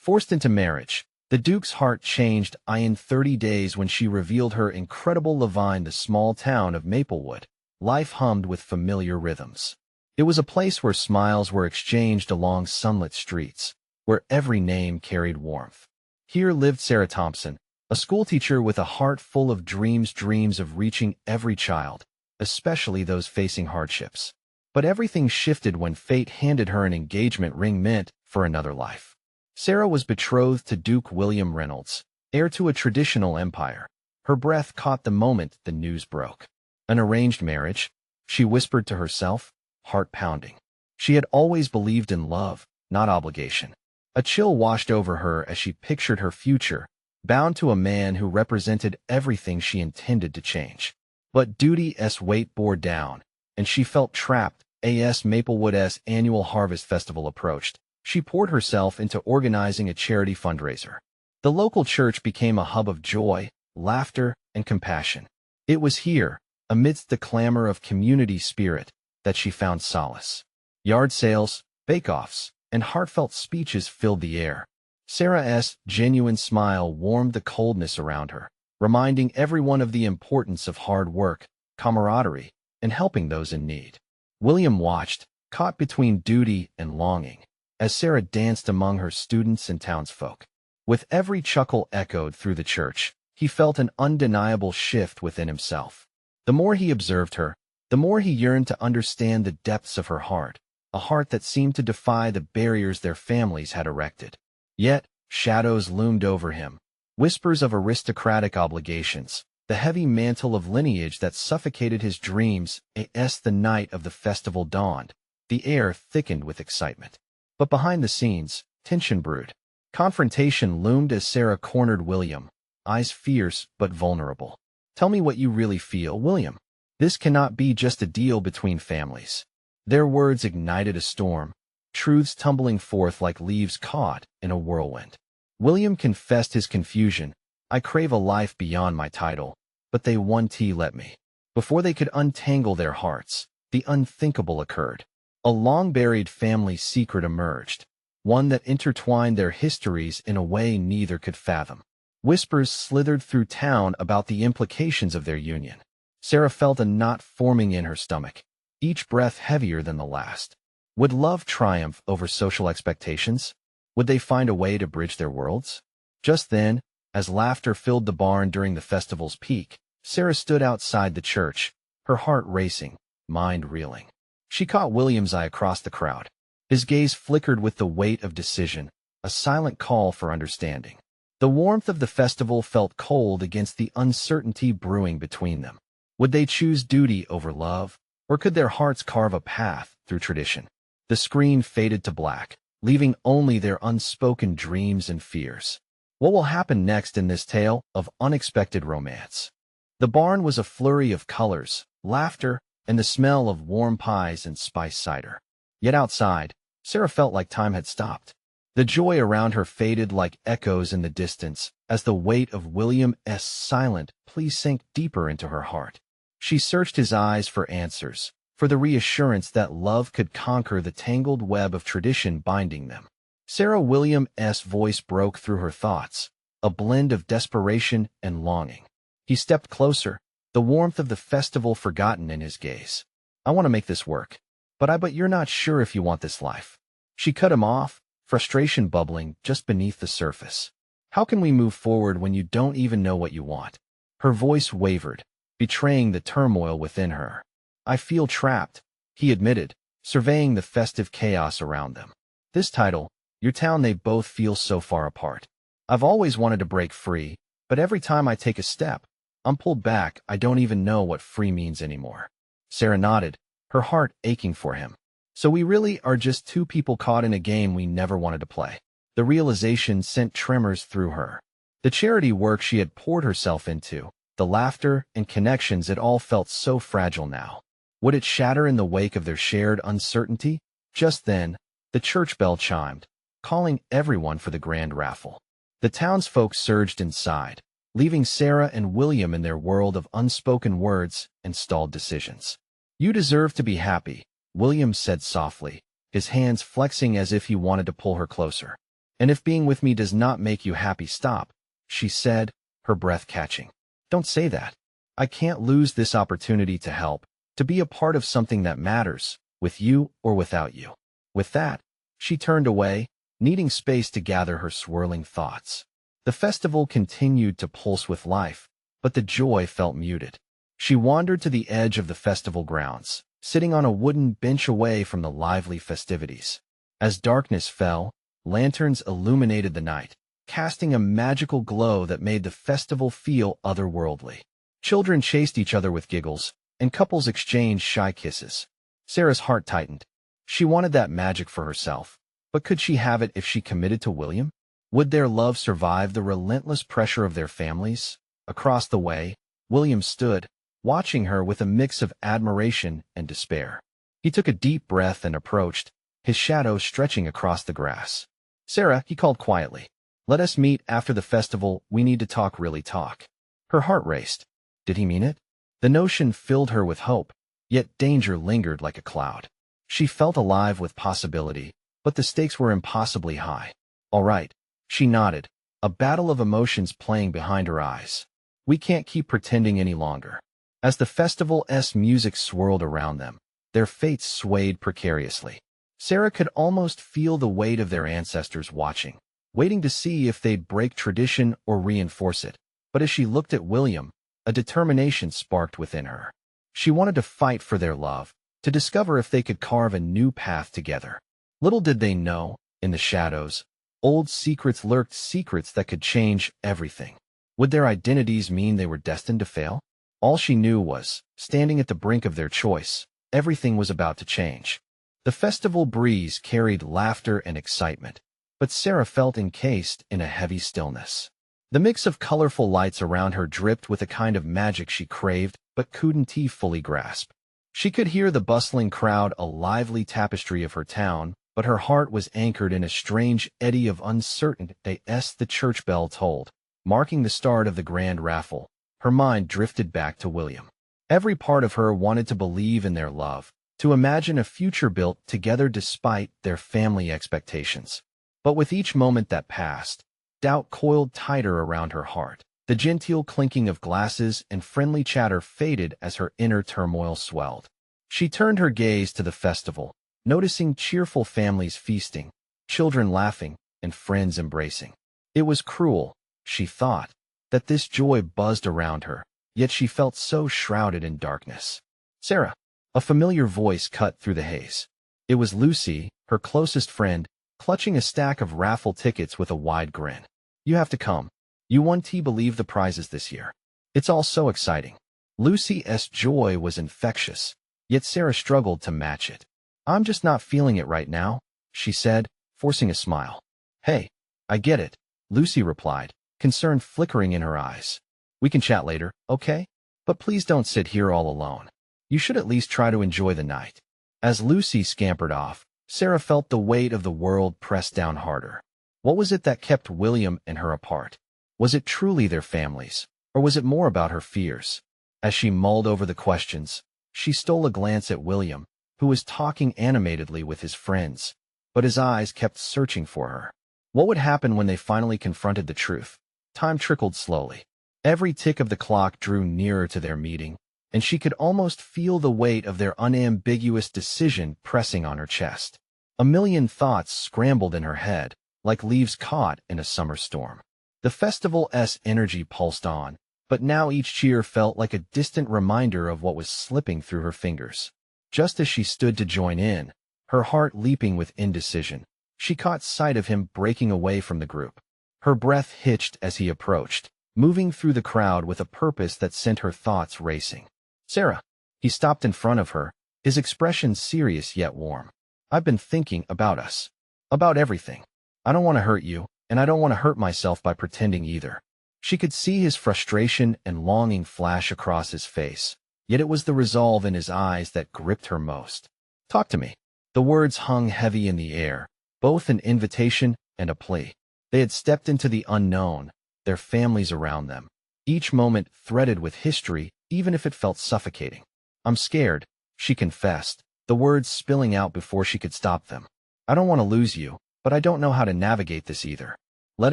Forced into marriage, the Duke's heart changed in 30 days when she revealed her incredible love in the small town of Maplewood. Life hummed with familiar rhythms. It was a place where smiles were exchanged along sunlit streets, where every name carried warmth. Here lived Sarah Thompson, a schoolteacher with a heart full of dreams of reaching every child, especially those facing hardships. But everything shifted when fate handed her an engagement ring meant for another life. Sarah was betrothed to Duke William Reynolds, heir to a traditional empire. Her breath caught the moment the news broke. An arranged marriage, she whispered to herself, heart pounding. She had always believed in love, not obligation. A chill washed over her as she pictured her future, bound to a man who represented everything she intended to change. But duty's weight bore down, and she felt trapped. As Maplewood's annual harvest festival approached, she poured herself into organizing a charity fundraiser. The local church became a hub of joy, laughter, and compassion. It was here, amidst the clamor of community spirit, that she found solace. Yard sales, bake-offs, and heartfelt speeches filled the air. Sarah's genuine smile warmed the coldness around her, reminding everyone of the importance of hard work, camaraderie, and helping those in need. William watched, caught between duty and longing, as Sarah danced among her students and townsfolk. With every chuckle echoed through the church, he felt an undeniable shift within himself. The more he observed her, the more he yearned to understand the depths of her heart, a heart that seemed to defy the barriers their families had erected. Yet, shadows loomed over him, whispers of aristocratic obligations, the heavy mantle of lineage that suffocated his dreams. As the night of the festival dawned, the air thickened with excitement. But behind the scenes, tension brewed. Confrontation loomed as Sarah cornered William, eyes fierce but vulnerable. "Tell me what you really feel, William. This cannot be just a deal between families." Their words ignited a storm, truths tumbling forth like leaves caught in a whirlwind. William confessed his confusion. "I crave a life beyond my title, but they won't let me." Before they could untangle their hearts, the unthinkable occurred. A long-buried family secret emerged, one that intertwined their histories in a way neither could fathom. Whispers slithered through town about the implications of their union. Sarah felt a knot forming in her stomach, each breath heavier than the last. Would love triumph over social expectations? Would they find a way to bridge their worlds? Just then, as laughter filled the barn during the festival's peak, Sarah stood outside the church, her heart racing, mind reeling. She caught William's eye across the crowd. His gaze flickered with the weight of decision, a silent call for understanding. The warmth of the festival felt cold against the uncertainty brewing between them. Would they choose duty over love, or could their hearts carve a path through tradition? The screen faded to black, leaving only their unspoken dreams and fears. What will happen next in this tale of unexpected romance? The barn was a flurry of colors, laughter, and the smell of warm pies and spiced cider. Yet outside, Sarah felt like time had stopped. The joy around her faded like echoes in the distance as the weight of William's silent plea sank deeper into her heart. She searched his eyes for answers, for the reassurance that love could conquer the tangled web of tradition binding them. Sarah William's voice broke through her thoughts, a blend of desperation and longing. He stepped closer, the warmth of the festival forgotten in his gaze. "I want to make this work, but you're not sure if you want this life." She cut him off, frustration bubbling just beneath the surface. "How can we move forward when you don't even know what you want?" Her voice wavered, betraying the turmoil within her. "I feel trapped," he admitted, surveying the festive chaos around them. "This title, your town, they both feel so far apart. I've always wanted to break free, but every time I take a step, I'm pulled back. I don't even know what free means anymore." Sarah nodded, her heart aching for him. "So we really are just two people caught in a game we never wanted to play." The realization sent tremors through her. The charity work she had poured herself into, the laughter and connections, it all felt so fragile now. Would it shatter in the wake of their shared uncertainty? Just then, the church bell chimed, calling everyone for the grand raffle. The townsfolk surged inside, leaving Sarah and William in their world of unspoken words and stalled decisions. "You deserve to be happy," William said softly, his hands flexing as if he wanted to pull her closer. And if being with me does not make you happy, stop, she said, her breath catching. Don't say that. I can't lose this opportunity to help, to be a part of something that matters, with you or without you. With that, she turned away, needing space to gather her swirling thoughts. The festival continued to pulse with life, but the joy felt muted. She wandered to the edge of the festival grounds, sitting on a wooden bench away from the lively festivities. As darkness fell, lanterns illuminated the night, casting a magical glow that made the festival feel otherworldly. Children chased each other with giggles, and couples exchanged shy kisses. Sarah's heart tightened. She wanted that magic for herself, but could she have it if she committed to William? Would their love survive the relentless pressure of their families? Across the way, William stood, watching her with a mix of admiration and despair. He took a deep breath and approached, his shadow stretching across the grass. Sarah, he called quietly. Let us meet after the festival, we need to talk, really talk. Her heart raced. Did he mean it? The notion filled her with hope, yet danger lingered like a cloud. She felt alive with possibility, but the stakes were impossibly high. All right, she nodded, a battle of emotions playing behind her eyes. We can't keep pretending any longer. As the festival's music swirled around them, their fates swayed precariously. Sarah could almost feel the weight of their ancestors watching, waiting to see if they'd break tradition or reinforce it. But as she looked at William, a determination sparked within her. She wanted to fight for their love, to discover if they could carve a new path together. Little did they know, in the shadows, old secrets lurked, secrets that could change everything. Would their identities mean they were destined to fail? All she knew was, standing at the brink of their choice, everything was about to change. The festival breeze carried laughter and excitement, but Sarah felt encased in a heavy stillness. The mix of colorful lights around her dripped with a kind of magic she craved but couldn't fully grasp. She could hear the bustling crowd, a lively tapestry of her town, but her heart was anchored in a strange eddy of uncertainty as the church bell tolled, marking the start of the grand raffle. Her mind drifted back to William. Every part of her wanted to believe in their love, to imagine a future built together despite their family expectations. But with each moment that passed, doubt coiled tighter around her heart. The genteel clinking of glasses and friendly chatter faded as her inner turmoil swelled. She turned her gaze to the festival, noticing cheerful families feasting, children laughing, and friends embracing. It was cruel, she thought, that this joy buzzed around her, yet she felt so shrouded in darkness. Sarah, a familiar voice cut through the haze. It was Lucy, her closest friend, clutching a stack of raffle tickets with a wide grin. You have to come. You won't believe the prizes this year. It's all so exciting. Lucy's joy was infectious, yet Sarah struggled to match it. I'm just not feeling it right now, she said, forcing a smile. Hey, I get it, Lucy replied, concern flickering in her eyes. We can chat later, okay? But please don't sit here all alone. You should at least try to enjoy the night. As Lucy scampered off, Sarah felt the weight of the world press down harder. What was it that kept William and her apart? Was it truly their families, or was it more about her fears? As she mulled over the questions, she stole a glance at William, who was talking animatedly with his friends, but his eyes kept searching for her. What would happen when they finally confronted the truth? Time trickled slowly. Every tick of the clock drew nearer to their meeting, and she could almost feel the weight of their unambiguous decision pressing on her chest. A million thoughts scrambled in her head, like leaves caught in a summer storm. The festival's energy pulsed on, but now each cheer felt like a distant reminder of what was slipping through her fingers. Just as she stood to join in, her heart leaping with indecision, she caught sight of him breaking away from the group. Her breath hitched as he approached, moving through the crowd with a purpose that sent her thoughts racing. Sarah. He stopped in front of her, his expression serious yet warm. I've been thinking about us. About everything. I don't want to hurt you, and I don't want to hurt myself by pretending either. She could see his frustration and longing flash across his face, yet it was the resolve in his eyes that gripped her most. Talk to me. The words hung heavy in the air, both an invitation and a plea. They had stepped into the unknown, their families around them, each moment threaded with history, even if it felt suffocating. I'm scared, she confessed, the words spilling out before she could stop them. I don't want to lose you, but I don't know how to navigate this either. Let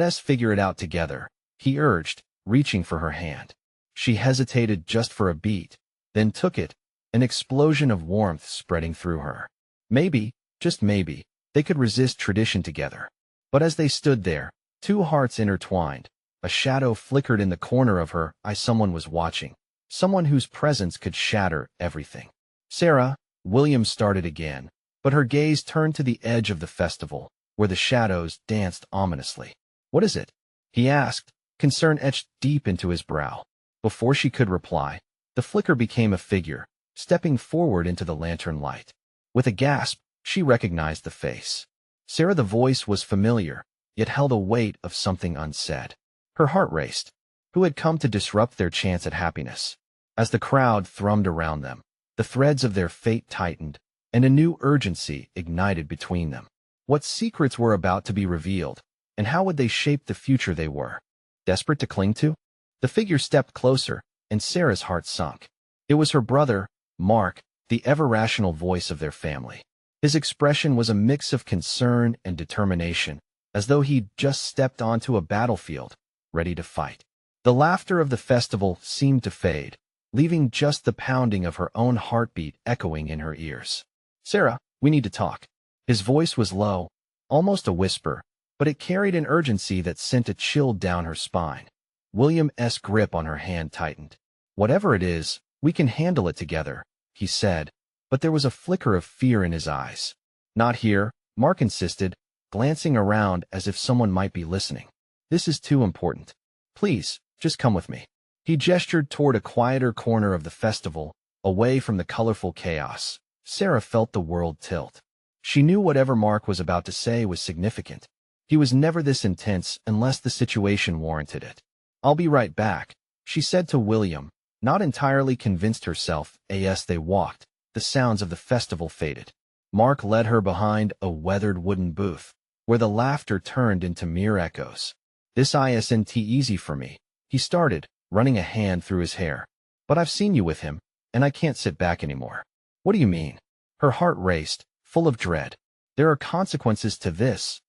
us figure it out together, he urged, reaching for her hand. She hesitated just for a beat, then took it, an explosion of warmth spreading through her. Maybe, just maybe, they could resist tradition together. But as they stood there, two hearts intertwined, a shadow flickered in the corner of her eye. Someone was watching, someone whose presence could shatter everything. Sarah, William started again, but her gaze turned to the edge of the festival, where the shadows danced ominously. What is it? He asked, concern etched deep into his brow. Before she could reply, the flicker became a figure, stepping forward into the lantern light. With a gasp, she recognized the face. Sarah, the voice was familiar, yet held a weight of something unsaid. Her heart raced. Who had come to disrupt their chance at happiness? As the crowd thrummed around them, the threads of their fate tightened, and a new urgency ignited between them. What secrets were about to be revealed, and how would they shape the future they were desperate to cling to? The figure stepped closer, and Sarah's heart sunk. It was her brother, Mark, the ever-rational voice of their family. His expression was a mix of concern and determination, as though he'd just stepped onto a battlefield, ready to fight. The laughter of the festival seemed to fade, leaving just the pounding of her own heartbeat echoing in her ears. Sarah, we need to talk. His voice was low, almost a whisper, but it carried an urgency that sent a chill down her spine. William's grip on her hand tightened. Whatever it is, we can handle it together, he said, but there was a flicker of fear in his eyes. Not here, Mark insisted, glancing around as if someone might be listening. This is too important. Please, just come with me. He gestured toward a quieter corner of the festival, away from the colorful chaos. Sarah felt the world tilt. She knew whatever Mark was about to say was significant. He was never this intense unless the situation warranted it. I'll be right back, she said to William, not entirely convinced herself. As they walked, the sounds of the festival faded. Mark led her behind a weathered wooden booth, where the laughter turned into mere echoes. This isn't easy for me, he started, running a hand through his hair. But I've seen you with him, and I can't sit back anymore. What do you mean? Her heart raced, full of dread. There are consequences to this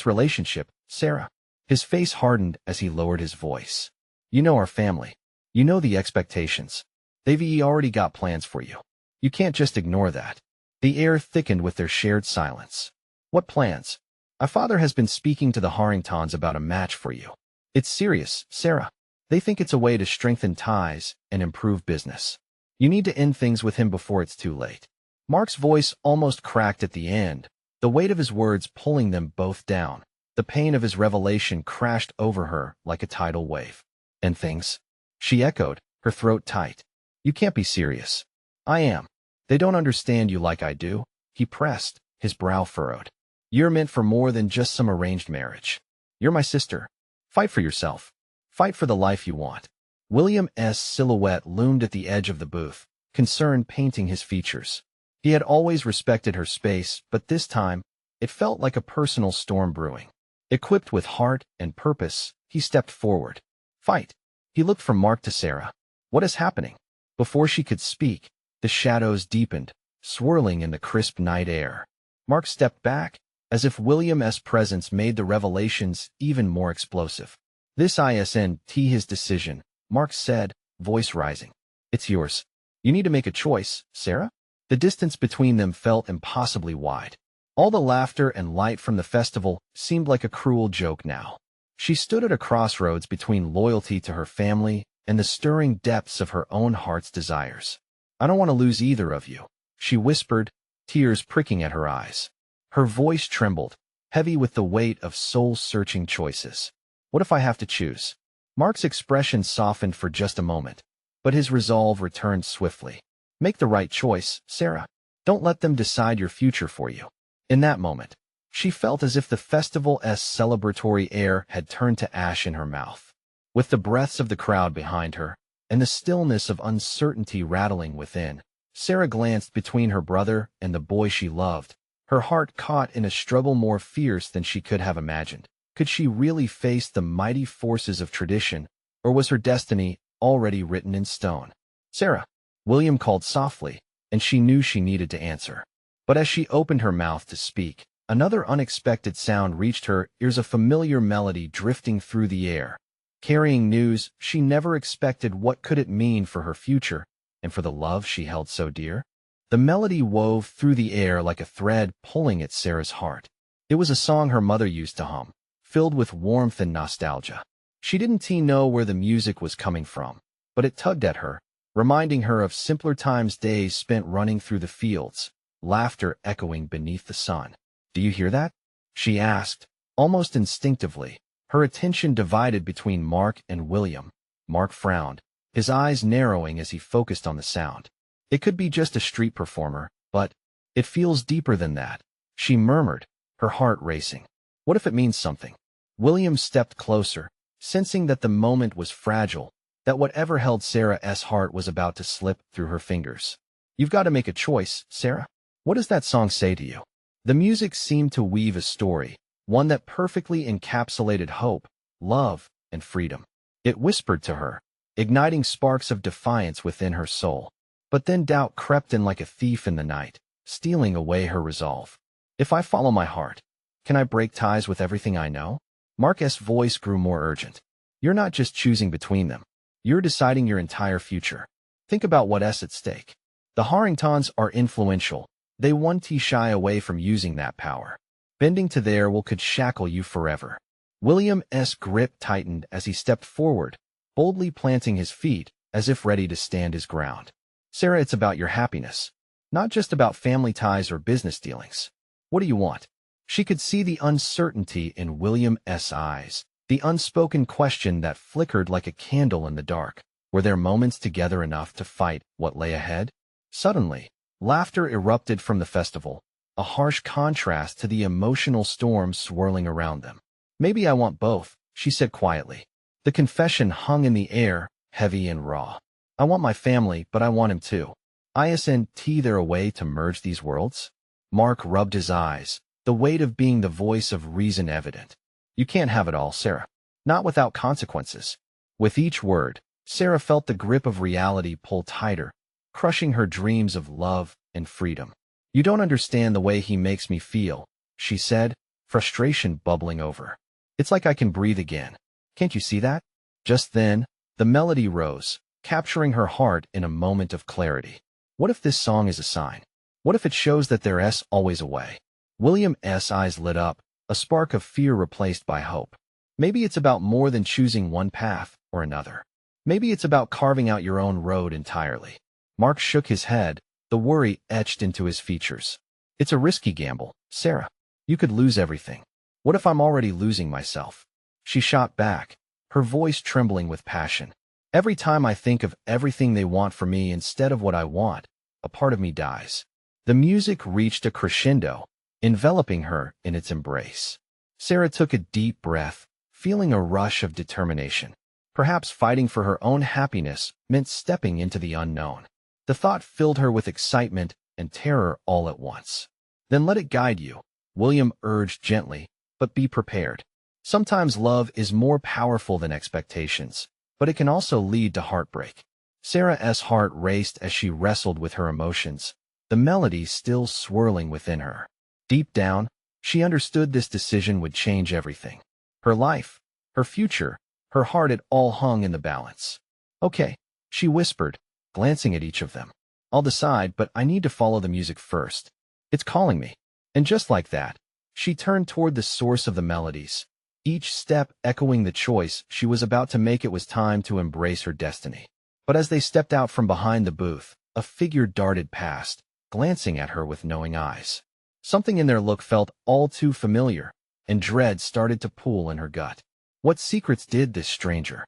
relationship, Sarah. His face hardened as he lowered his voice. You know our family. You know the expectations. They've already got plans for you. You can't just ignore that. The air thickened with their shared silence. What plans? Our father has been speaking to the Harringtons about a match for you. It's serious, Sarah. They think it's a way to strengthen ties and improve business. You need to end things with him before it's too late. Mark's voice almost cracked at the end, the weight of his words pulling them both down. The pain of his revelation crashed over her like a tidal wave. And things? She echoed, her throat tight. You can't be serious. I am. They don't understand you like I do, he pressed, his brow furrowed. You're meant for more than just some arranged marriage. You're my sister. Fight for yourself. Fight for the life you want. William's silhouette loomed at the edge of the booth, concern painting his features. He had always respected her space, but this time, it felt like a personal storm brewing. Equipped with heart and purpose, he stepped forward. Fight. He looked from Mark to Sarah. What is happening? Before she could speak, the shadows deepened, swirling in the crisp night air. Mark stepped back, as if William's presence made the revelations even more explosive. This isn't his decision, Mark said, voice rising. It's yours. You need to make a choice, Sarah. The distance between them felt impossibly wide. All the laughter and light from the festival seemed like a cruel joke now. She stood at a crossroads between loyalty to her family and the stirring depths of her own heart's desires. I don't want to lose either of you, she whispered, tears pricking at her eyes. Her voice trembled, heavy with the weight of soul-searching choices. What if I have to choose? Mark's expression softened for just a moment, but his resolve returned swiftly. Make the right choice, Sarah. Don't let them decide your future for you. In that moment, she felt as if the festival's celebratory air had turned to ash in her mouth. With the breaths of the crowd behind her, and the stillness of uncertainty rattling within, Sarah glanced between her brother and the boy she loved, her heart caught in a struggle more fierce than she could have imagined. Could she really face the mighty forces of tradition, or was her destiny already written in stone? Sarah, William called softly, and she knew she needed to answer. But as she opened her mouth to speak, Another unexpected sound reached her ears, a familiar melody drifting through the air, carrying news she never expected. What could it mean for her future and for the love she held so dear? The melody wove through the air like a thread pulling at Sarah's heart. It was a song her mother used to hum, filled with warmth and nostalgia. She didn't know where the music was coming from, but it tugged at her, reminding her of simpler times, days spent running through the fields, laughter echoing beneath the sun. "Do you hear that?" she asked, almost instinctively, her attention divided between Mark and William. Mark frowned, his eyes narrowing as he focused on the sound. "It could be just a street performer, but it feels deeper than that," she murmured, her heart racing. "What if it means something?" William stepped closer, sensing that the moment was fragile, that whatever held Sarah's heart was about to slip through her fingers. "You've got to make a choice, Sarah. What does that song say to you?" The music seemed to weave a story, one that perfectly encapsulated hope, love, and freedom. It whispered to her, igniting sparks of defiance within her soul. But then doubt crept in like a thief in the night, stealing away her resolve. "If I follow my heart, can I break ties with everything I know?" Mark's voice grew more urgent. "You're not just choosing between them. You're deciding your entire future. Think about what's at stake." The Harringtons are influential. They won't shy away from using that power. Bending to their will could shackle you forever. William's grip tightened as he stepped forward, boldly planting his feet as if ready to stand his ground. "Sarah, it's about your happiness, not just about family ties or business dealings. What do you want?" She could see the uncertainty in William's eyes, the unspoken question that flickered like a candle in the dark. Were their moments together enough to fight what lay ahead? Suddenly, laughter erupted from the festival, a harsh contrast to the emotional storm swirling around them. "Maybe I want both," she said quietly. The confession hung in the air, heavy and raw. "I want my family, but I want him too. Isn't there a way to merge these worlds?" Mark rubbed his eyes, the weight of being the voice of reason evident. "You can't have it all, Sarah. Not without consequences." With each word, Sarah felt the grip of reality pull tighter, crushing her dreams of love and freedom. "You don't understand the way he makes me feel," she said, frustration bubbling over. "It's like I can breathe again. Can't you see that?" Just then, the melody rose, capturing her heart in a moment of clarity. What if this song is a sign? What if it shows that there's always a way? William's eyes lit up, a spark of fear replaced by hope. Maybe it's about more than choosing one path or another. Maybe it's about carving out your own road entirely. Mark shook his head, the worry etched into his features. "It's a risky gamble, Sarah. You could lose everything. What if I'm already losing myself?" She shot back, her voice trembling with passion. "Every time I think of everything they want for me instead of what I want, a part of me dies." The music reached a crescendo, enveloping her in its embrace. Sarah took a deep breath, feeling a rush of determination. Perhaps fighting for her own happiness meant stepping into the unknown. The thought filled her with excitement and terror all at once. "Then let it guide you," William urged gently, "but be prepared. Sometimes love is more powerful than expectations, but it can also lead to heartbreak." Sarah's heart raced as she wrestled with her emotions, the melody still swirling within her. Deep down, she understood this decision would change everything. Her life, her future, her heart, it all hung in the balance. "Okay," she whispered, glancing at each of them. "I'll decide, but I need to follow the music first. It's calling me." And just like that, she turned toward the source of the melodies, each step echoing the choice she was about to make. It was time to embrace her destiny. But as they stepped out from behind the booth, a figure darted past, glancing at her with knowing eyes. Something in their look felt all too familiar, and dread started to pool in her gut. What secrets did this stranger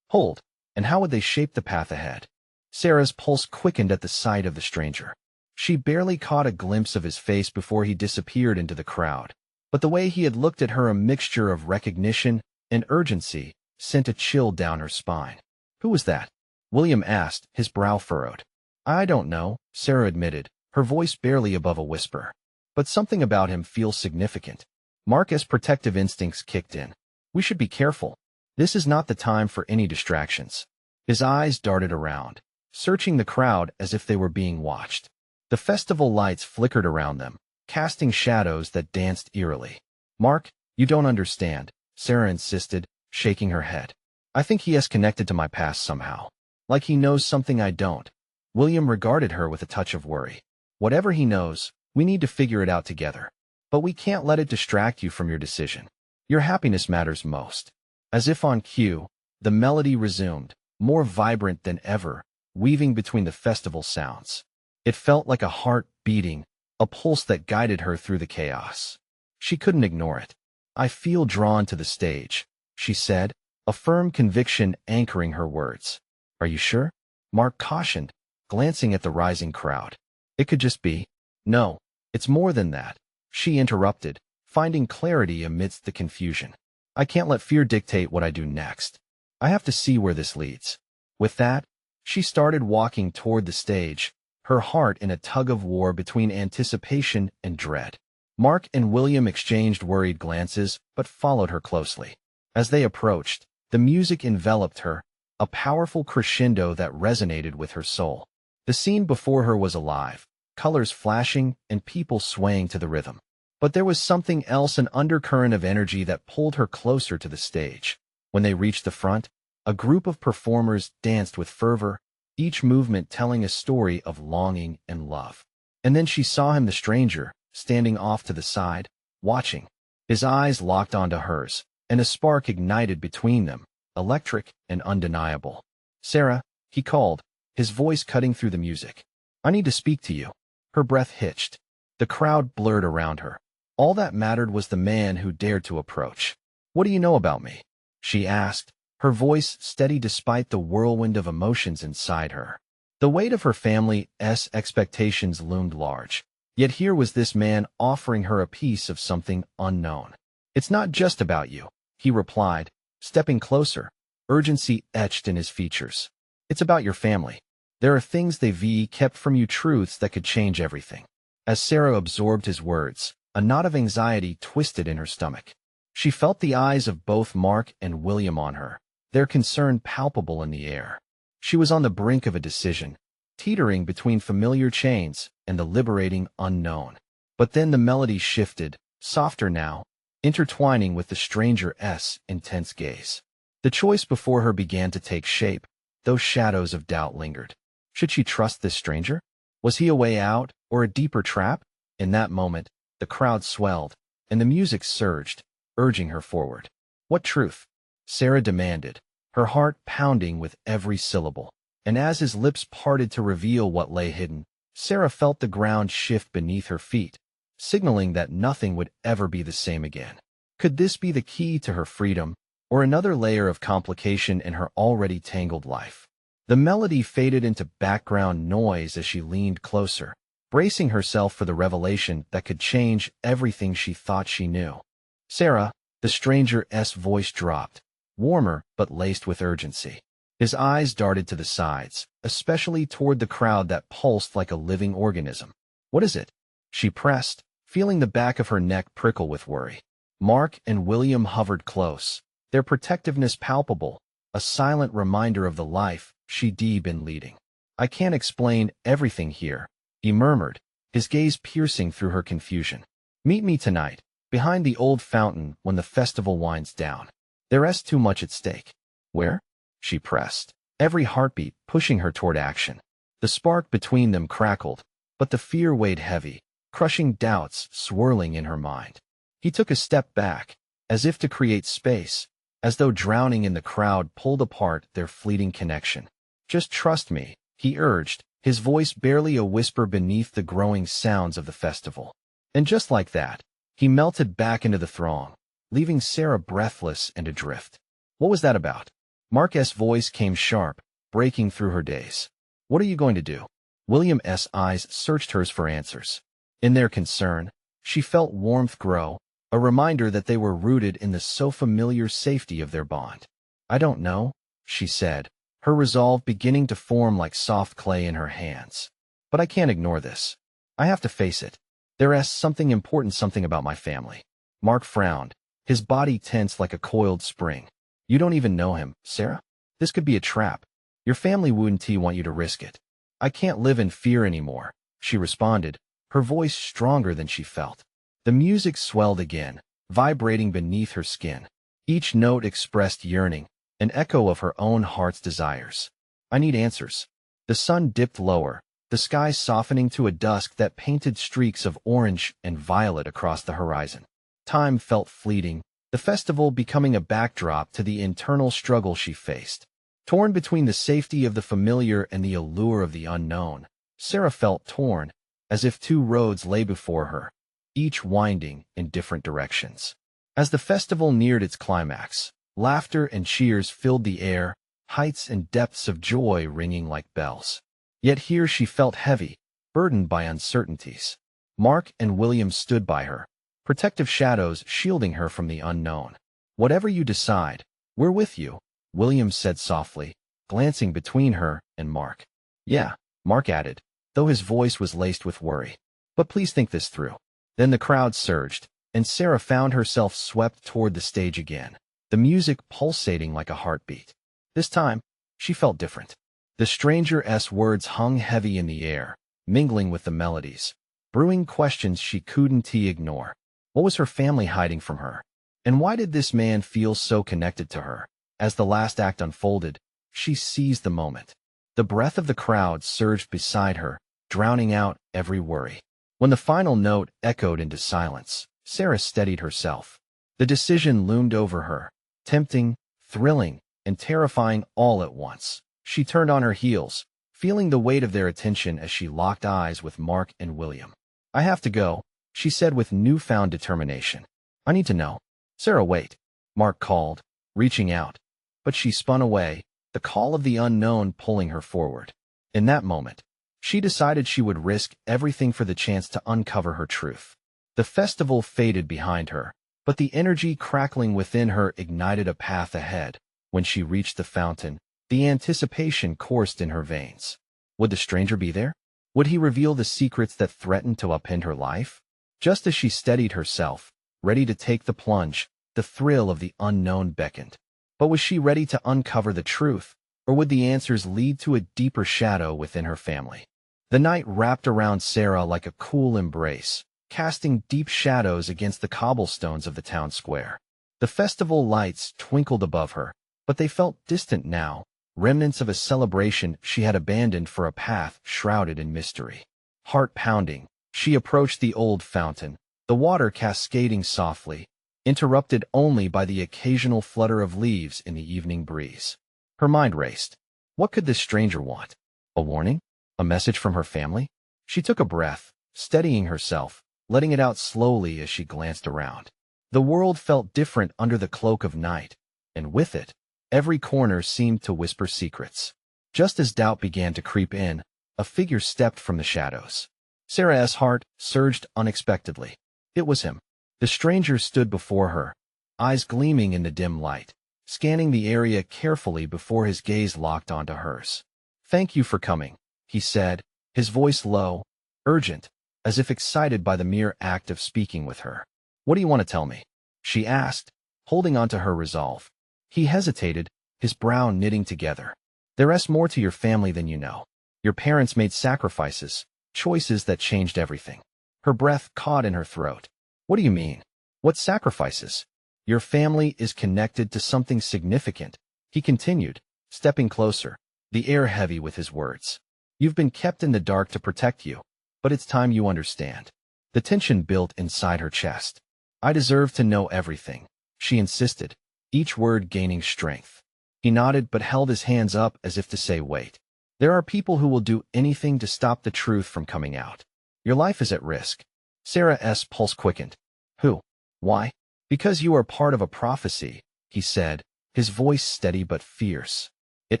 hold, and how would they shape the path ahead? Sarah's pulse quickened at the sight of the stranger. She barely caught a glimpse of his face before he disappeared into the crowd. But the way he had looked at her, a mixture of recognition and urgency, sent a chill down her spine. "Who was that?" William asked, his brow furrowed. "I don't know," Sarah admitted, her voice barely above a whisper. "But something about him feels significant." Mark's protective instincts kicked in. "We should be careful. This is not the time for any distractions." His eyes darted around, searching the crowd as if they were being watched. The festival lights flickered around them, casting shadows that danced eerily. "Mark, you don't understand," Sarah insisted, shaking her head. "I think he has connected to my past somehow. Like he knows something I don't." William regarded her with a touch of worry. "Whatever he knows, we need to figure it out together. But we can't let it distract you from your decision. Your happiness matters most." As if on cue, the melody resumed, more vibrant than ever, weaving between the festival sounds. It felt like a heart beating, a pulse that guided her through the chaos. She couldn't ignore it. "I feel drawn to the stage," she said, a firm conviction anchoring her words. "Are you sure?" Mark cautioned, glancing at the rising crowd. "It could just be." "No, it's more than that," she interrupted, finding clarity amidst the confusion. "I can't let fear dictate what I do next. I have to see where this leads." With that, she started walking toward the stage, her heart in a tug-of-war between anticipation and dread. Mark and William exchanged worried glances, but followed her closely. As they approached, the music enveloped her, a powerful crescendo that resonated with her soul. The scene before her was alive, colors flashing and people swaying to the rhythm. But there was something else, an undercurrent of energy that pulled her closer to the stage. When they reached the front, a group of performers danced with fervor, each movement telling a story of longing and love. And then she saw him, the stranger, standing off to the side, watching. His eyes locked onto hers, and a spark ignited between them, electric and undeniable. "Sarah," he called, his voice cutting through the music. "I need to speak to you." Her breath hitched. The crowd blurred around her. All that mattered was the man who dared to approach. "What do you know about me?" she asked, her voice steady despite the whirlwind of emotions inside her. The weight of her family's expectations loomed large. Yet here was this man offering her a piece of something unknown. "It's not just about you," he replied, stepping closer, urgency etched in his features. "It's about your family. There are things they've kept from you, truths that could change everything." As Sarah absorbed his words, a knot of anxiety twisted in her stomach. She felt the eyes of both Mark and William on her, their concern palpable in the air. She was on the brink of a decision, teetering between familiar chains and the liberating unknown. But then the melody shifted, softer now, intertwining with the stranger's intense gaze. The choice before her began to take shape, though shadows of doubt lingered. Should she trust this stranger? Was he a way out, or a deeper trap? In that moment, the crowd swelled, and the music surged, urging her forward. "What truth?" Sarah demanded, her heart pounding with every syllable. And as his lips parted to reveal what lay hidden, Sarah felt the ground shift beneath her feet, signaling that nothing would ever be the same again. Could this be the key to her freedom, or another layer of complication in her already tangled life? The melody faded into background noise as she leaned closer, bracing herself for the revelation that could change everything she thought she knew. "Sarah," the stranger's voice dropped, warmer but laced with urgency. His eyes darted to the sides, especially toward the crowd that pulsed like a living organism. "What is it?" she pressed, feeling the back of her neck prickle with worry. Mark and William hovered close, their protectiveness palpable, a silent reminder of the life she'd been leading. "I can't explain everything here," he murmured, his gaze piercing through her confusion. "Meet me tonight, behind the old fountain when the festival winds down. There's too much at stake." "Where?" she pressed, every heartbeat pushing her toward action. The spark between them crackled, but the fear weighed heavy, crushing doubts swirling in her mind. He took a step back, as if to create space, as though drowning in the crowd pulled apart their fleeting connection. "Just trust me," he urged, his voice barely a whisper beneath the growing sounds of the festival. And just like that, he melted back into the throng, leaving Sarah breathless and adrift. "What was that about?" Mark's voice came sharp, breaking through her daze. "What are you going to do?" William's eyes searched hers for answers. In their concern, she felt warmth grow, a reminder that they were rooted in the so familiar safety of their bond. "I don't know," she said, her resolve beginning to form like soft clay in her hands. "But I can't ignore this. I have to face it. There's something important, something about my family." Mark frowned, his body tense like a coiled spring. "You don't even know him, Sarah? This could be a trap. Your family wouldn't want you to risk it." "I can't live in fear anymore," she responded, her voice stronger than she felt. The music swelled again, vibrating beneath her skin. Each note expressed yearning, an echo of her own heart's desires. I need answers. The sun dipped lower, the sky softening to a dusk that painted streaks of orange and violet across the horizon. Time felt fleeting, the festival becoming a backdrop to the internal struggle she faced. Torn between the safety of the familiar and the allure of the unknown, Sarah felt torn, as if two roads lay before her, each winding in different directions. As the festival neared its climax, laughter and cheers filled the air, heights and depths of joy ringing like bells. Yet here she felt heavy, burdened by uncertainties. Mark and William stood by her, protective shadows shielding her from the unknown. Whatever you decide, we're with you, William said softly, glancing between her and Mark. Yeah, Mark added, though his voice was laced with worry. But please think this through. Then the crowd surged, and Sarah found herself swept toward the stage again, the music pulsating like a heartbeat. This time, she felt different. The stranger's words hung heavy in the air, mingling with the melodies, brewing questions she couldn't ignore. What was her family hiding from her? And why did this man feel so connected to her? As the last act unfolded, she seized the moment. The breath of the crowd surged beside her, drowning out every worry. When the final note echoed into silence, Sarah steadied herself. The decision loomed over her, tempting, thrilling, and terrifying all at once. She turned on her heels, feeling the weight of their attention as she locked eyes with Mark and William. I have to go, she said with newfound determination. I need to know. Sarah, wait, Mark called, reaching out. But she spun away, the call of the unknown pulling her forward. In that moment, she decided she would risk everything for the chance to uncover her truth. The festival faded behind her, but the energy crackling within her ignited a path ahead. When she reached the fountain, the anticipation coursed in her veins. Would the stranger be there? Would he reveal the secrets that threatened to upend her life? Just as she steadied herself, ready to take the plunge, the thrill of the unknown beckoned. But was she ready to uncover the truth, or would the answers lead to a deeper shadow within her family? The night wrapped around Sarah like a cool embrace, casting deep shadows against the cobblestones of the town square. The festival lights twinkled above her, but they felt distant now, remnants of a celebration she had abandoned for a path shrouded in mystery. Heart pounding, she approached the old fountain, the water cascading softly, interrupted only by the occasional flutter of leaves in the evening breeze. Her mind raced. What could this stranger want? A warning? A message from her family? She took a breath, steadying herself, letting it out slowly as she glanced around. The world felt different under the cloak of night, and with it, every corner seemed to whisper secrets. Just as doubt began to creep in, a figure stepped from the shadows. Sarah's heart surged unexpectedly. It was him. The stranger stood before her, eyes gleaming in the dim light, scanning the area carefully before his gaze locked onto hers. Thank you for coming, he said, his voice low, urgent, as if excited by the mere act of speaking with her. What do you want to tell me? She asked, holding onto her resolve. He hesitated, his brow knitting together. There's more to your family than you know. Your parents made sacrifices, choices that changed everything. Her breath caught in her throat. What do you mean? What sacrifices? Your family is connected to something significant, he continued, stepping closer, the air heavy with his words. You've been kept in the dark to protect you, but it's time you understand. The tension built inside her chest. I deserve to know everything, she insisted, each word gaining strength. He nodded but held his hands up as if to say wait. There are people who will do anything to stop the truth from coming out. Your life is at risk. Sarah's pulse quickened. Who? Why? Because you are part of a prophecy, he said, his voice steady but fierce. It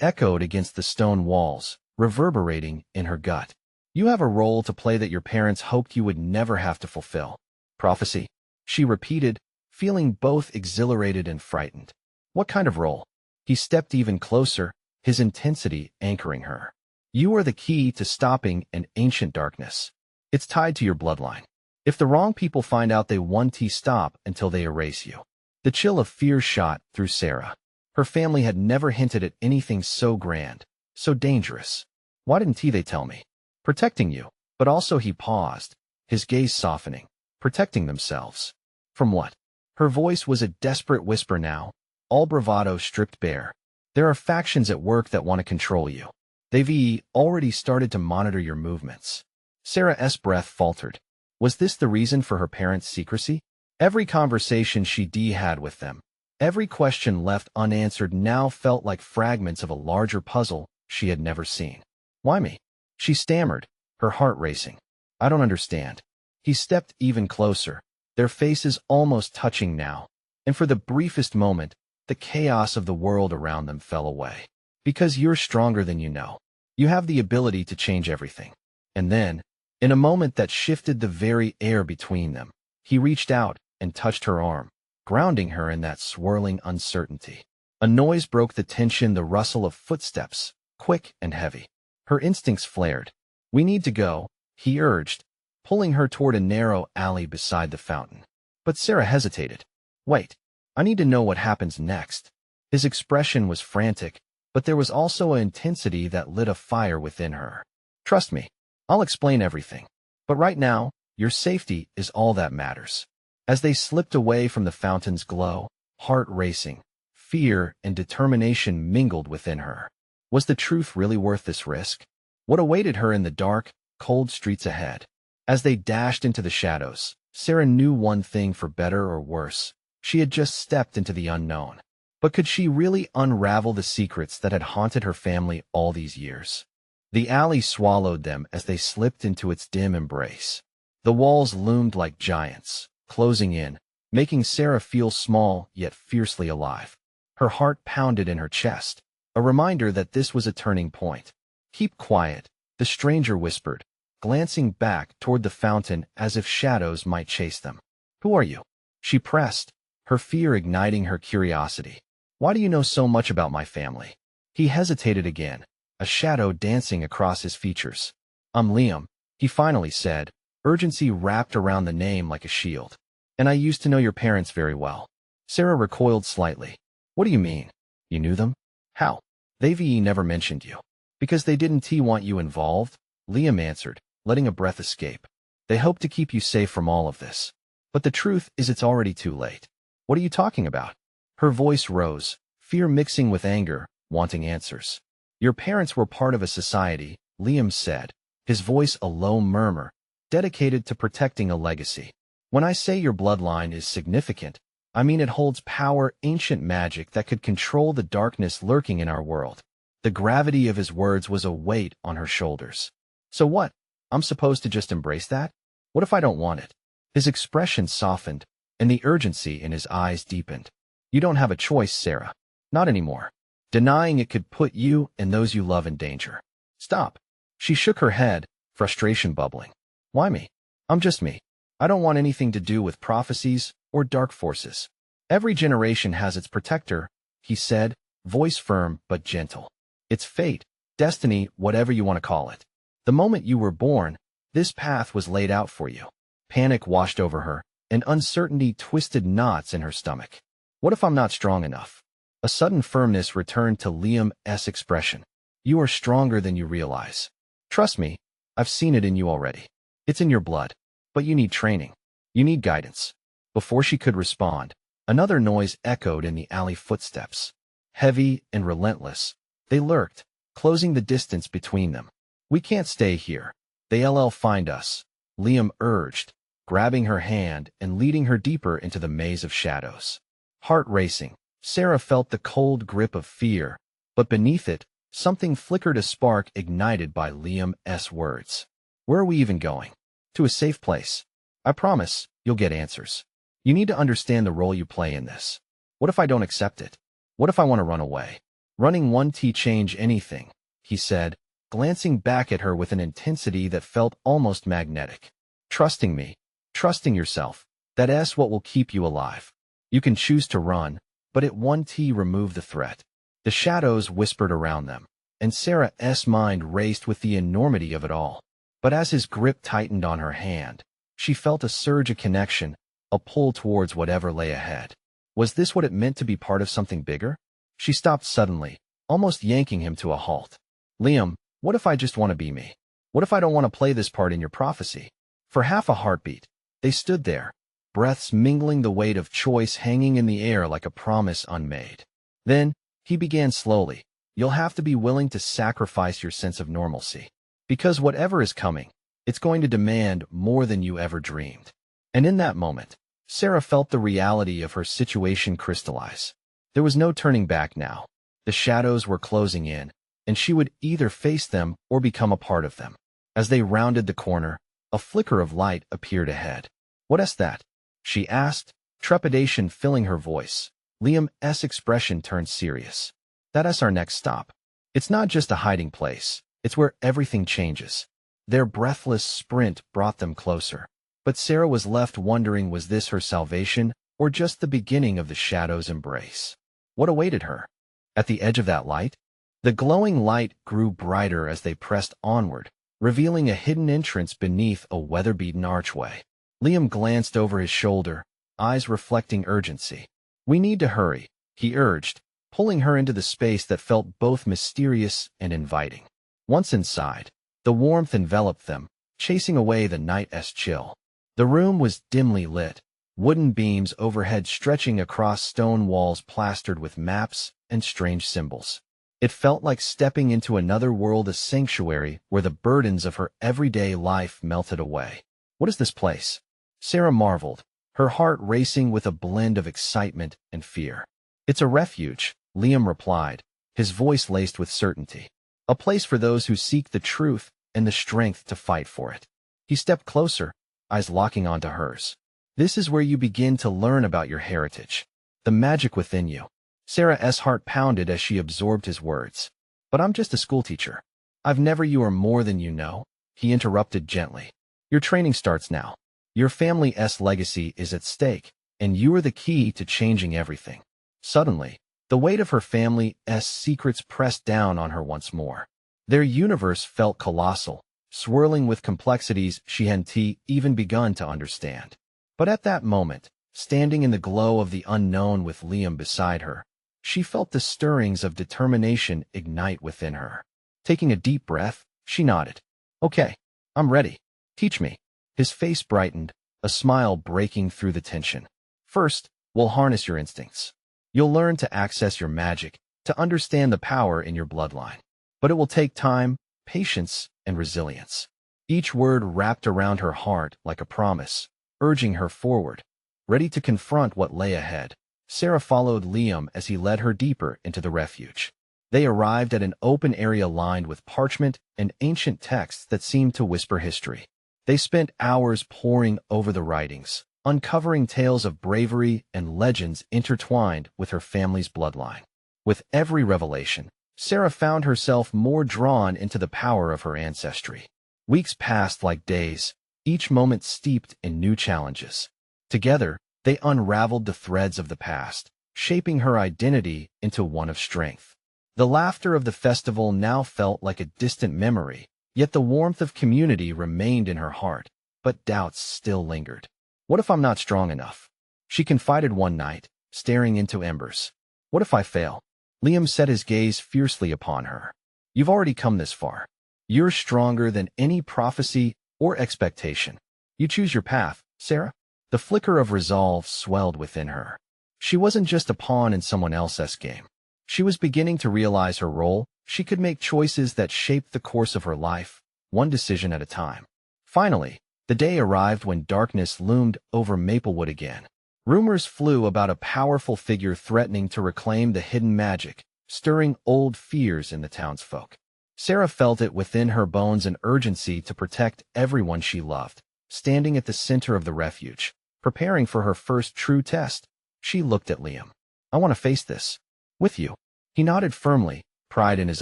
echoed against the stone walls, reverberating in her gut. You have a role to play that your parents hoped you would never have to fulfill. Prophecy? She repeated, feeling both exhilarated and frightened. What kind of role? He stepped even closer, his intensity anchoring her. You are the key to stopping an ancient darkness. It's tied to your bloodline. If the wrong people find out, they won't stop until they erase you. The chill of fear shot through Sarah. Her family had never hinted at anything so grand, so dangerous. Why didn't they tell me? Protecting you. But also he paused, his gaze softening, protecting themselves. From what? Her voice was a desperate whisper now, all bravado stripped bare. There are factions at work that want to control you. They've already started to monitor your movements. Sarah's breath faltered. Was this the reason for her parents' secrecy? Every conversation she had with them, every question left unanswered now felt like fragments of a larger puzzle she had never seen. Why me? She stammered, her heart racing. I don't understand. He stepped even closer, their faces almost touching now, and for the briefest moment, the chaos of the world around them fell away. Because you're stronger than you know. You have the ability to change everything. And then, in a moment that shifted the very air between them, he reached out and touched her arm, grounding her in that swirling uncertainty. A noise broke the tension, the rustle of footsteps, quick and heavy. Her instincts flared. We need to go, he urged, pulling her toward a narrow alley beside the fountain. But Sarah hesitated. Wait, I need to know what happens next. His expression was frantic, but there was also an intensity that lit a fire within her. Trust me, I'll explain everything. But right now, your safety is all that matters. As they slipped away from the fountain's glow, heart racing, fear and determination mingled within her. Was the truth really worth this risk? What awaited her in the dark, cold streets ahead? As they dashed into the shadows, Sarah knew one thing: for better or worse, she had just stepped into the unknown. But could she really unravel the secrets that had haunted her family all these years? The alley swallowed them as they slipped into its dim embrace. The walls loomed like giants, closing in, making Sarah feel small yet fiercely alive. Her heart pounded in her chest, a reminder that this was a turning point. Keep quiet, the stranger whispered, glancing back toward the fountain as if shadows might chase them. Who are you? She pressed, her fear igniting her curiosity. Why do you know so much about my family? He hesitated again, a shadow dancing across his features. I'm Liam, he finally said, urgency wrapped around the name like a shield. And I used to know your parents very well. Sarah recoiled slightly. What do you mean? You knew them? How? They've never mentioned you. Because they didn't want you involved, Liam answered, letting a breath escape. They hope to keep you safe from all of this. But the truth is it's already too late. What are you talking about? Her voice rose, fear mixing with anger, wanting answers. Your parents were part of a society, Liam said, his voice a low murmur, dedicated to protecting a legacy. When I say your bloodline is significant, I mean it holds power, ancient magic that could control the darkness lurking in our world. The gravity of his words was a weight on her shoulders. So what? I'm supposed to just embrace that? What if I don't want it? His expression softened, and the urgency in his eyes deepened. You don't have a choice, Sarah. Not anymore. Denying it could put you and those you love in danger. Stop. She shook her head, frustration bubbling. Why me? I'm just me. I don't want anything to do with prophecies or dark forces. Every generation has its protector, he said, voice firm but gentle. It's fate, destiny, whatever you want to call it. The moment you were born, this path was laid out for you. Panic washed over her, and uncertainty twisted knots in her stomach. What if I'm not strong enough? A sudden firmness returned to Liam's expression. You are stronger than you realize. Trust me, I've seen it in you already. It's in your blood. But you need training. You need guidance. Before she could respond, another noise echoed in the alley footsteps. Heavy and relentless, they lurked, closing the distance between them. We can't stay here. They'll find us, Liam urged, grabbing her hand and leading her deeper into the maze of shadows. Heart racing, Sarah felt the cold grip of fear, but beneath it, something flickered, a spark ignited by Liam's words. Where are we even going? To a safe place. I promise, you'll get answers. You need to understand the role you play in this. What if I don't accept it? What if I want to run away? Running won't change anything, he said, glancing back at her with an intensity that felt almost magnetic. Trusting me, trusting yourself, that's what will keep you alive. You can choose to run, but it won't remove the threat. The shadows whispered around them, and Sarah's mind raced with the enormity of it all. But as his grip tightened on her hand, she felt a surge of connection, a pull towards whatever lay ahead. Was this what it meant to be part of something bigger? She stopped suddenly, almost yanking him to a halt. Liam, what if I just want to be me? What if I don't want to play this part in your prophecy? For half a heartbeat, they stood there, breaths mingling, the weight of choice hanging in the air like a promise unmade. Then, he began slowly. You'll have to be willing to sacrifice your sense of normalcy. Because whatever is coming, it's going to demand more than you ever dreamed. And in that moment, Sarah felt the reality of her situation crystallize. There was no turning back now. The shadows were closing in, and she would either face them or become a part of them. As they rounded the corner, a flicker of light appeared ahead. "What is that?" she asked, trepidation filling her voice. Liam's expression turned serious. "That's our next stop. It's not just a hiding place. It's where everything changes." Their breathless sprint brought them closer. But Sarah was left wondering, was this her salvation or just the beginning of the shadow's embrace? What awaited her? At the edge of that light? The glowing light grew brighter as they pressed onward, revealing a hidden entrance beneath a weather-beaten archway. Liam glanced over his shoulder, eyes reflecting urgency. "We need to hurry," he urged, pulling her into the space that felt both mysterious and inviting. Once inside, the warmth enveloped them, chasing away the night's chill. The room was dimly lit, wooden beams overhead stretching across stone walls plastered with maps and strange symbols. It felt like stepping into another world, a sanctuary where the burdens of her everyday life melted away. "What is this place?" Sarah marveled, her heart racing with a blend of excitement and fear. "It's a refuge," Liam replied, his voice laced with certainty. "A place for those who seek the truth and the strength to fight for it." He stepped closer, eyes locking onto hers. "This is where you begin to learn about your heritage, the magic within you." Sarah's heart pounded as she absorbed his words. "But I'm just a schoolteacher. I've never." "You are more than you know," he interrupted gently. "Your training starts now. Your family's legacy is at stake, and you are the key to changing everything." Suddenly, the weight of her family's secrets pressed down on her once more. Their universe felt colossal, swirling with complexities she hadn't even begun to understand. But at that moment, standing in the glow of the unknown with Liam beside her, she felt the stirrings of determination ignite within her. Taking a deep breath, she nodded. "Okay, I'm ready. Teach me." His face brightened, a smile breaking through the tension. "First, we'll harness your instincts. You'll learn to access your magic, to understand the power in your bloodline. But it will take time, patience, and resilience." Each word wrapped around her heart like a promise, urging her forward. Ready to confront what lay ahead, Sarah followed Liam as he led her deeper into the refuge. They arrived at an open area lined with parchment and ancient texts that seemed to whisper history. They spent hours poring over the writings, uncovering tales of bravery and legends intertwined with her family's bloodline. With every revelation, Sarah found herself more drawn into the power of her ancestry. Weeks passed like days, each moment steeped in new challenges. Together, they unraveled the threads of the past, shaping her identity into one of strength. The laughter of the festival now felt like a distant memory, yet the warmth of community remained in her heart, but doubts still lingered. "What if I'm not strong enough?" she confided one night, staring into embers. "What if I fail?" Liam set his gaze fiercely upon her. "You've already come this far. You're stronger than any prophecy or expectation. You choose your path, Sarah." The flicker of resolve swelled within her. She wasn't just a pawn in someone else's game. She was beginning to realize her role. She could make choices that shaped the course of her life, one decision at a time. Finally, the day arrived when darkness loomed over Maplewood again. Rumors flew about a powerful figure threatening to reclaim the hidden magic, stirring old fears in the townsfolk. Sarah felt it within her bones, an urgency to protect everyone she loved. Standing at the center of the refuge, preparing for her first true test, she looked at Liam. "I want to face this. With you." He nodded firmly, pride in his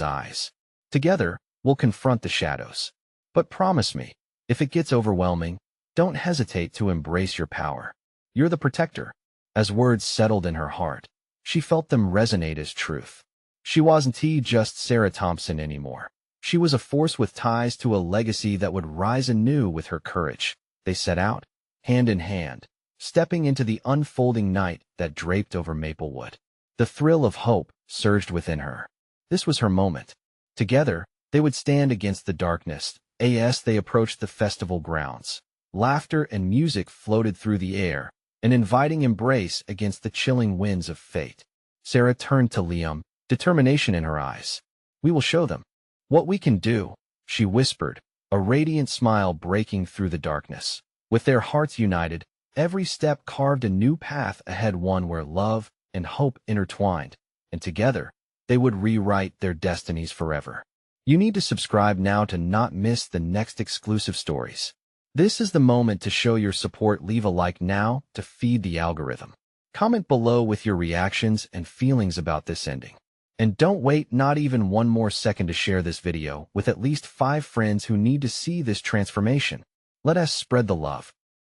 eyes. "Together, we'll confront the shadows. But promise me, if it gets overwhelming, don't hesitate to embrace your power. You're the protector." As words settled in her heart, she felt them resonate as truth. She wasn't just Sarah Thompson anymore. She was a force with ties to a legacy that would rise anew with her courage. They set out, hand in hand, stepping into the unfolding night that draped over Maplewood. The thrill of hope surged within her. This was her moment. Together, they would stand against the darkness, as they approached the festival grounds. Laughter and music floated through the air, an inviting embrace against the chilling winds of fate. Sarah turned to Liam, determination in her eyes. "We will show them what we can do," she whispered, a radiant smile breaking through the darkness. With their hearts united, every step carved a new path ahead, one where love and hope intertwined, and together, they would rewrite their destinies forever. You need to subscribe now to not miss the next exclusive stories. This is the moment to show your support. Leave a like now to feed the algorithm. Comment below with your reactions and feelings about this ending. And don't wait not even one more second to share this video with at least 5 friends who need to see this transformation. Let us spread the love.